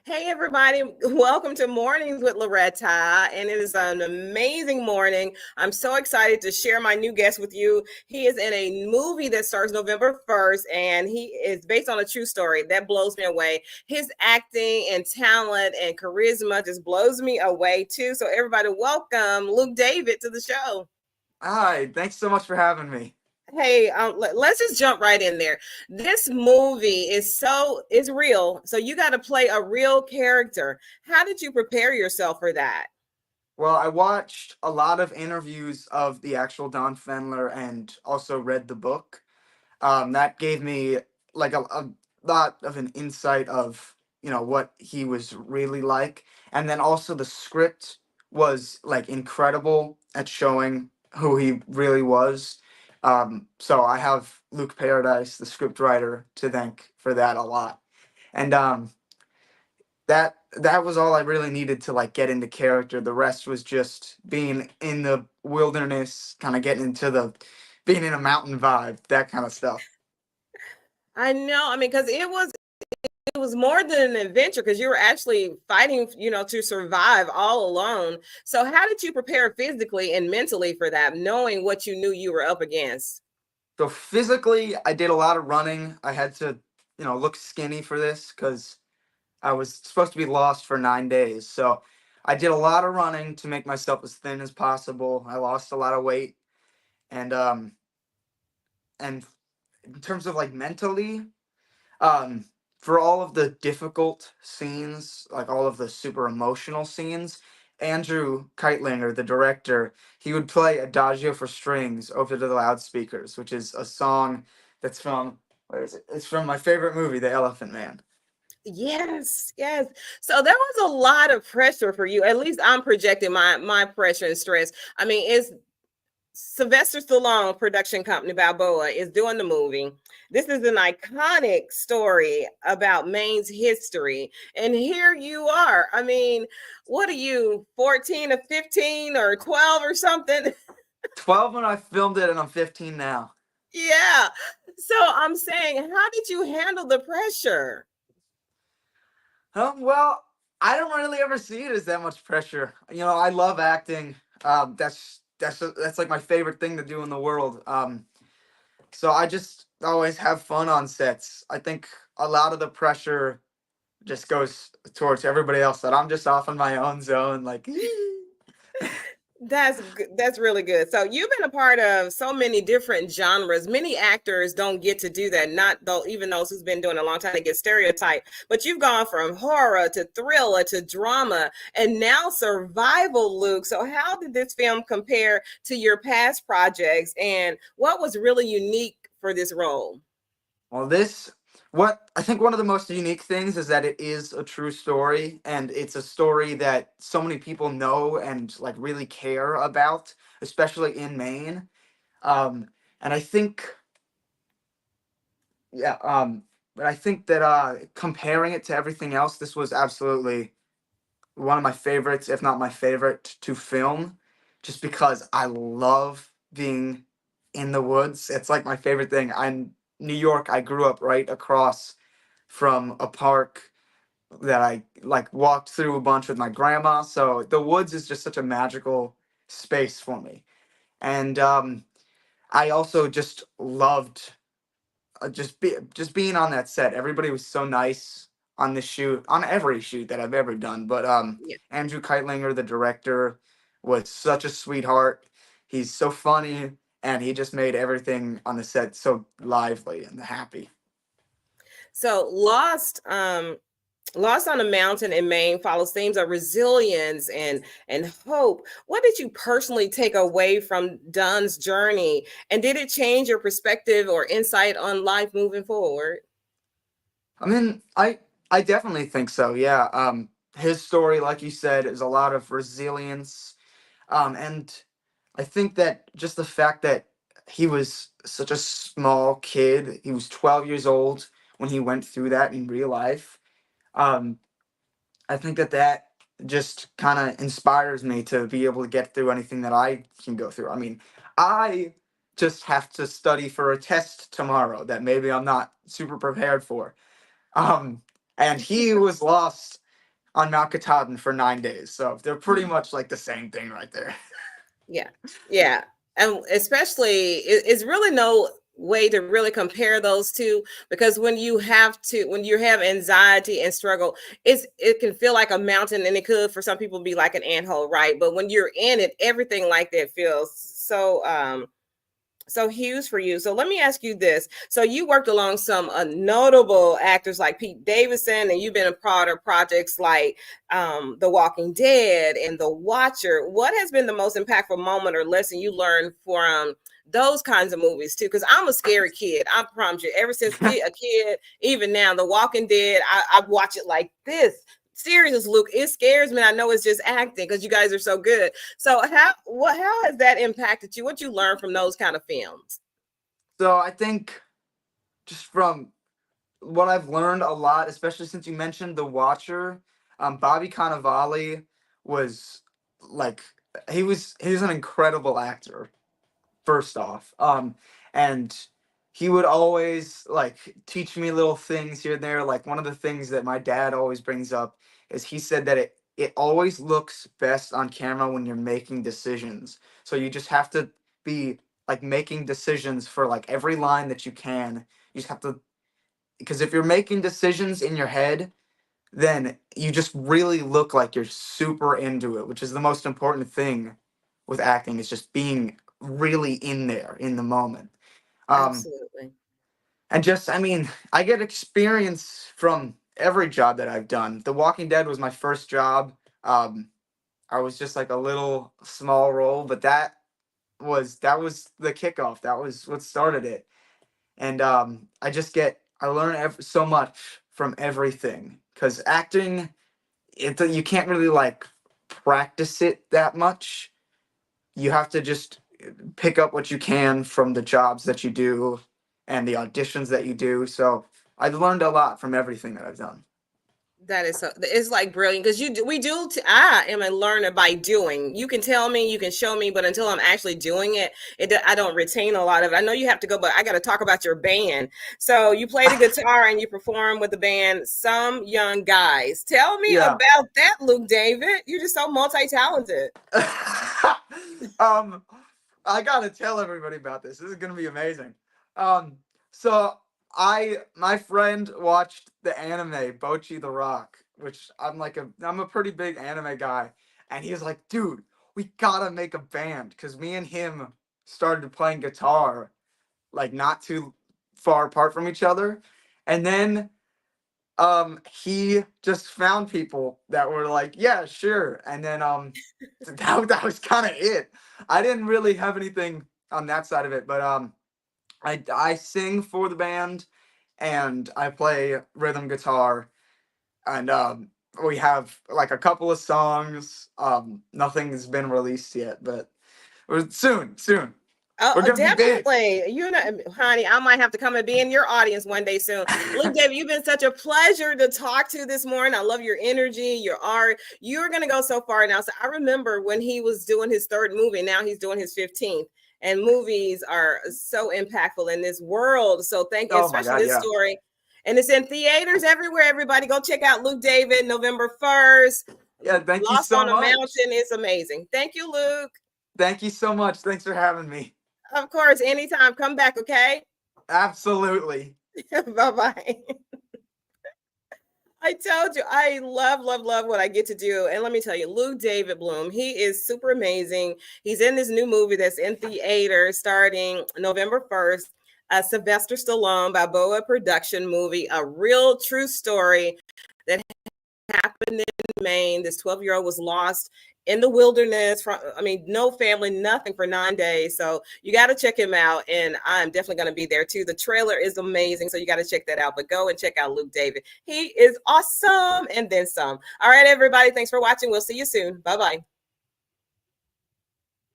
Hey, everybody. Welcome to Mornings with Loretta. And it is an amazing morning. I'm so excited to share my new guest with you. He is in a movie that starts November 1st, and he is based on a true story. That blows me away. His acting and talent and charisma just blows me away, too. So, everybody, welcome Luke David to the show. Hi, thanks so much for having me. Hey, let's just jump right in there. This movie is real, so you got to play a real character. How did you prepare yourself for that? Well, I watched a lot of interviews of the actual Don Fenler and also read the book. That gave me like a lot of an insight of, what he was really like. And then also the script was like incredible at showing who he really was. So I have Luke Paradise, the script writer, to thank for that a lot. And that was all I really needed to like get into character. The rest was just being in the wilderness, kind of getting into the being in a mountain vibe, that kind of stuff. I know. I mean, because it was more than an adventure because you were actually fighting, to survive all alone. So, how did you prepare physically and mentally for that, knowing what you knew you were up against? So physically, I did a lot of running. I had to, look skinny for this because I was supposed to be lost for 9 days. So I did a lot of running to make myself as thin as possible. I lost a lot of weight, and and in terms of like mentally, um for all of the difficult scenes, like all of the super emotional scenes, Andrew Keitlinger, the director, he would play Adagio for Strings over the loudspeakers, which is a song that's from, where is it, it's from my favorite movie, The Elephant Man. Yes, yes. So there was a lot of pressure for you. At least I'm projecting my pressure and stress. I mean, it's Sylvester Stallone production company Balboa is doing the movie. This is an iconic story about Maine's history. And here you are. I mean, what are you, 14 or 15 or 12 or something? 12 when I filmed it, and I'm 15 now. Yeah. So I'm saying, how did you handle the pressure? Well, I don't really ever see it as that much pressure. I love acting. That's like my favorite thing to do in the world. So I just always have fun on sets. I think a lot of the pressure just goes towards everybody else, that I'm just off in my own zone. Like, That's really good. So you've been a part of so many different genres. Many actors don't get to do that. Not though, even those who's been doing it a long time, they get stereotyped. But you've gone from horror to thriller to drama and now survival, Luke. So how did this film compare to your past projects, and what was really unique for this role? well, what I think one of the most unique things is that it is a true story, and it's a story that so many people know and like really care about, especially in Maine. And I think, yeah, but I think that comparing it to everything else, this was absolutely one of my favorites, if not my favorite, to film, just because I love being in the woods. It's like my favorite thing. I'm New York. I grew up right across from a park that I like walked through a bunch with my grandma. So the woods is just such a magical space for me. And I also just loved just being on that set. Everybody was so nice on the shoot, on every shoot that I've ever done. But Andrew Keitlinger, the director, was such a sweetheart. He's so funny, and he just made everything on the set so lively and happy. So Lost on a Mountain in Maine follows themes of resilience and hope. What did you personally take away from Dunn's journey, and did it change your perspective or insight on life moving forward? I mean, I definitely think so. Yeah. His story, like you said, is a lot of resilience. And I think that just the fact that he was such a small kid, he was 12 years old when he went through that in real life. Um, I think that just kind of inspires me to be able to get through anything that I can go through. I mean, I just have to study for a test tomorrow that maybe I'm not super prepared for. Um, and he was lost on Mount Katahdin for 9 days. So they're pretty much like the same thing right there. Yeah, yeah, and especially it's really no way to really compare those two, because when you have anxiety and struggle, it can feel like a mountain, and it could for some people be like an anthill, right? But when you're in it, everything like that feels so huge for you. So let me ask you this. So you worked along some notable actors like Pete Davidson, and you've been a part of projects like The Walking Dead and The Watcher. What has been the most impactful moment or lesson you learned from those kinds of movies too? Because I'm a scary kid. I promise you, ever since a kid, even now, The Walking Dead, I watch it like this. Serious, Luke, it scares me. I know it's just acting because you guys are so good. So how has that impacted you? What you learned from those kind of films? So I think just from what I've learned a lot, especially since you mentioned The Watcher, Bobby Cannavale was like he was an incredible actor. First off, and he would always like teach me little things here and there. Like one of the things that my dad always brings up is he said that it always looks best on camera when you're making decisions. So you just have to be like making decisions for like every line that you can. You just have to, because if you're making decisions in your head, then you just really look like you're super into it, which is the most important thing with acting, is just being really in there in the moment. Um, Absolutely. and just, I mean, I get experience from every job that I've done. The Walking Dead was my first job. I was just like a little small role, but that was the kickoff. That was what started it. And I learn so much from everything, because acting, you can't really like practice it that much. You have to just pick up what you can from the jobs that you do and the auditions that you do. So I've learned a lot from everything that I've done. That is so, it's like brilliant because I am a learner by doing. You can tell me, you can show me, but until I'm actually doing it, I don't retain a lot of it. I know you have to go, but I got to talk about your band. So you play the guitar and you perform with the band Some Young Guys. Tell me Yeah. about that, Luke David. You're just so multi-talented. um, I gotta tell everybody about this. This is gonna be amazing. Um, so my friend watched the anime Bocchi the Rock, which I'm a pretty big anime guy, and he was like, dude, we gotta make a band, because me and him started playing guitar like not too far apart from each other, and then he just found people that were like, yeah, sure. And then that was kind of it. I didn't really have anything on that side of it, but I sing for the band, and I play rhythm guitar, and we have like a couple of songs. Nothing's been released yet, but soon we're Oh, gonna be big. definitely. You know, honey, I might have to come and be in your audience one day soon. Luke David, you've been such a pleasure to talk to this morning. I love your energy, your art. You're going to go so far now. So I remember when he was doing his third movie, now he's doing his 15th. And movies are so impactful in this world. So thank you, Oh my especially god, this yeah. story. And it's in theaters everywhere. Everybody go check out Luke David November 1st. Yeah, thank you Lost so on a much. Mountain. It's amazing. Thank you, Luke. Thank you so much. Thanks for having me. Of course, anytime. Come back, okay? Absolutely. Bye-bye. I told you, I love what I get to do. And let me tell you, Luke David Blumm, he is super amazing. He's in this new movie that's in theater starting November 1st. A Sylvester Stallone Balboa production movie, a real true story that happened in Maine. This 12-year-old was lost in the wilderness from, I mean, no family, nothing for 9 days. So you got to check him out. And I'm definitely going to be there too. The trailer is amazing. So you got to check that out. But go and check out Luke David. He is awesome. And then some. All right, everybody. Thanks for watching. We'll see you soon. Bye-bye.